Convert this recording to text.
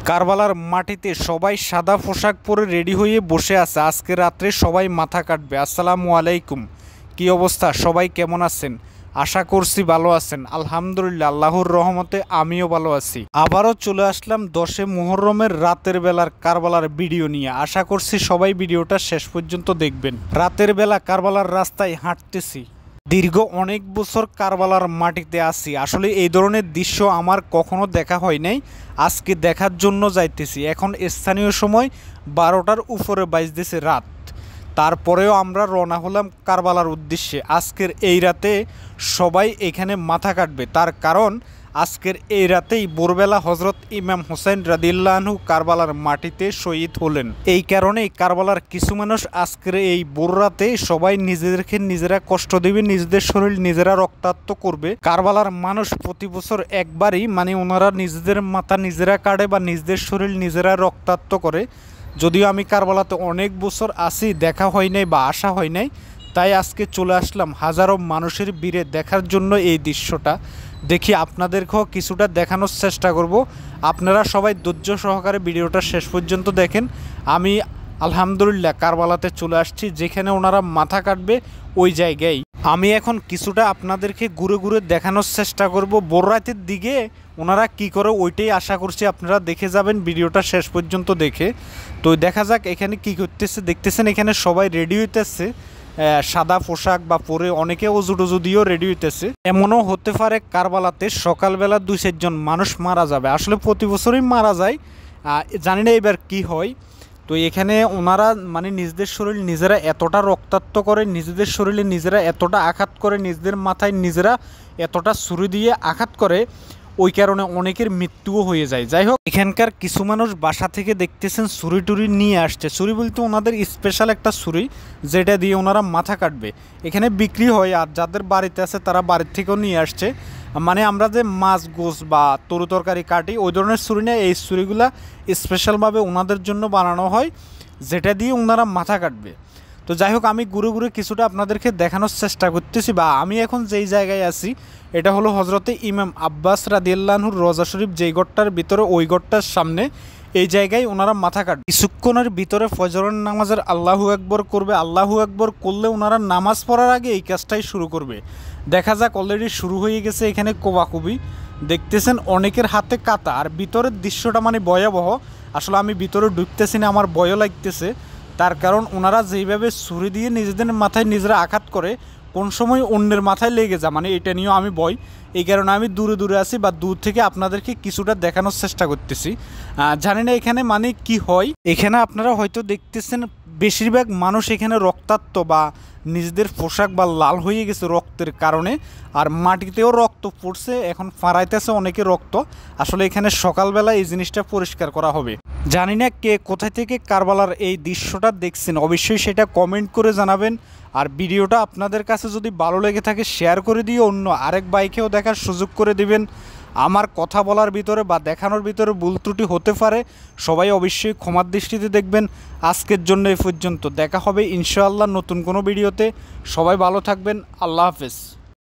কারবালার মাটিতে সবাই সাদা পোশাক পরে রেডি হয়ে বসে আছে। আজকে রাত্রে সবাই মাথা কাটবে। আসসালামু আলাইকুম, কি অবস্থা? সবাই কেমন আছেন? আশা করছি ভালো আছেন। আলহামদুলিল্লাহ, আল্লাহর রহমতে আমিও ভালো আছি। আবারও চলে আসলাম 10 মুহররমের রাতের বেলার কারবালার ভিডিও নিয়ে। আশা করছি সবাই ভিডিওটা শেষ পর্যন্ত দেখবেন। রাতের বেলা কারবালার রাস্তায় হাঁটতেছি। দীর্ঘ অনেক বছর কারবালার মাটিতে আছি। আসলে এই ধরনের দৃশ্য আমার কখনো দেখা হয় নাই। আজকে দেখার জন্য যাইতেছি। এখন স্থানীয় সময় 12টার উপরে বাজতেছে রাত। তারপরেও আমরা রওনা হলাম কারবালার উদ্দেশ্যে। আজকের এই রাতে সবাই এখানে মাথা কাটবে। তার কারণ আজকের এই রাতেই ভোরবেলা হজরত ইমাম হুসাইন রাদিয়াল্লাহু আনহু কারবালার মাটিতে শহীদ হলেন। এই কারণেই কারবালার কিছু মানুষ আজকের এই ভোর রাতে সবাই নিজেদেরকে নিজেরা কষ্ট দেবে, নিজেদের শরীর নিজেরা রক্তাক্ত করবে। কারবালার মানুষ প্রতি বছর একবারই ওনারা নিজেদের মাথা নিজেরা কাটে বা নিজেদের শরীর নিজেরা রক্তাক্ত করে। যদিও আমি কারবালাতে অনেক বছর আছি, দেখা হয় নাই বা আসা হয় নাই, তাই আজকে চলে আসলাম হাজারো মানুষের ভিড়ে দেখার জন্য এই দৃশ্যটা। দেখি আপনাদেরকেও কিছুটা দেখানোর চেষ্টা করব। আপনারা সবাই ধৈর্য সহকারে ভিডিওটা শেষ পর্যন্ত দেখেন। আমি আলহামদুলিল্লাহ কারবালাতে চলে আসছি, যেখানে ওনারা মাথা কাটবে ওই জায়গায়। আমি এখন কিছুটা আপনাদেরকে ঘুরে ঘুরে দেখানোর চেষ্টা করব। ভোর রাতের দিকে ওনারা কি করে ওইটাই আশা করছি আপনারা দেখে যাবেন ভিডিওটা শেষ পর্যন্ত দেখে। তো দেখা যাক এখানে কি করতেছে। দেখতেছেন এখানে সবাই রেডি হইতেছে সাদা পোশাক বা পরে, অনেকে অজু টজু দিয়েও রেডি হইতেছে। এমনও হতে পারে কারবালাতে সকালবেলা 2-4 জন মানুষ মারা যাবে। আসলে প্রতি বছরই মারা যায়, জানি না এবার কি হয়। তো এখানে ওনারা নিজেদের শরীর নিজেরা এতটা রক্তাক্ত করে, নিজেদের শরীরে নিজেরা এতটা আঘাত করে, নিজেদের মাথায় নিজেরা এতটা ছুরি দিয়ে আঘাত করে, ওই কারণে অনেকের মৃত্যুও হয়ে যায়। যাই হোক, এখানকার কিছু মানুষ বাসা থেকে দেখতেছেন ছুরি টুরি নিয়ে আসছে। ছুরি বলতে ওনাদের স্পেশাল একটা ছুরি, যেটা দিয়ে ওনারা মাথা কাটবে। এখানে বিক্রি হয়, আর যাদের বাড়িতে আছে তারা বাড়ির থেকেও নিয়ে আসছে। আমরা যে মাছ গোস বা তরু তরকারি কাটি, ওই ধরনের ছুরি না, এই ছুরিগুলা স্পেশালভাবে ওনাদের জন্য বানানো হয়, যেটা দিয়ে ওনারা মাথা কাটবে। তো যাই হোক, আমি ঘুরে ঘুরে কিছুটা আপনাদেরকে দেখানোর চেষ্টা করতেছি। বা আমি এখন যেই জায়গায় আছি, এটা হলো হজরতে ইমাম আব্বাস রাদিয়াল্লাহু আনহুর রোজা শরীফ, যেই গড়টার ভিতরে, ওই গড়টার সামনে এই জায়গায় ওনারা মাথা কাটবে। কিছুক্ষণের ভিতরে ফজরের নামাজের আল্লাহু আকবর করবে। আল্লাহু আকবর করলে ওনারা নামাজ পড়ার আগে এই কাজটাই শুরু করবে। দেখা যাক, অলরেডি শুরু হয়ে গেছে। এখানে কোবাকুবি দেখতেছেন, অনেকের হাতে কাঁটা, আর ভিতরের দৃশ্যটা ভয়াবহ। আসলে আমি ভিতরে ঢুকতেছি না, আমার ভয়ও লাগতেছে। তার কারণ ওনারা যেইভাবে ছুরি দিয়ে নিজেদের মাথায় নিজেরা আঘাত করে, কোন সময় অন্যের মাথায় লেগে যায়, এটা নিয়েও আমি ভয়। এই কারণে আমি দূরে দূরে আছি, বা দূর থেকে আপনাদেরকে কিছুটা দেখানোর চেষ্টা করতেছি। জানি না এখানে কি হয়। এখানে আপনারা হয়তো দেখতেছেন বেশিরভাগ মানুষ এখানে রক্তাক্ত, বা নিজেদের পোশাক বা লাল হয়ে গেছে রক্তের কারণে, আর মাটিতেও রক্ত পড়ছে, এখন ফাঁড়াইতেছে অনেকে রক্ত। আসলে এখানে সকালবেলা এই জিনিসটা পরিষ্কার করা হবে। জানি না কে কোথায় থেকে কারবালার এই দৃশ্যটা দেখছেন, অবশ্যই সেটা কমেন্ট করে জানাবেন। আর ভিডিওটা আপনাদের কাছে যদি ভালো লেগে থাকে শেয়ার করে দিয়ে অন্য আরেক বাইকেও দেখার সুযোগ করে দিবেন। আমার কথা বলার ভিতরে বা দেখানোর ভিতরে ভুল ত্রুটি হতে পারে, সবাই অবশ্যই ক্ষমার দৃষ্টিতে দেখবেন। আজকের জন্য এই পর্যন্ত, দেখা হবে ইনশাআল্লাহ নতুন কোনো ভিডিওতে। সবাই ভালো থাকবেন, আল্লাহ হাফেজ।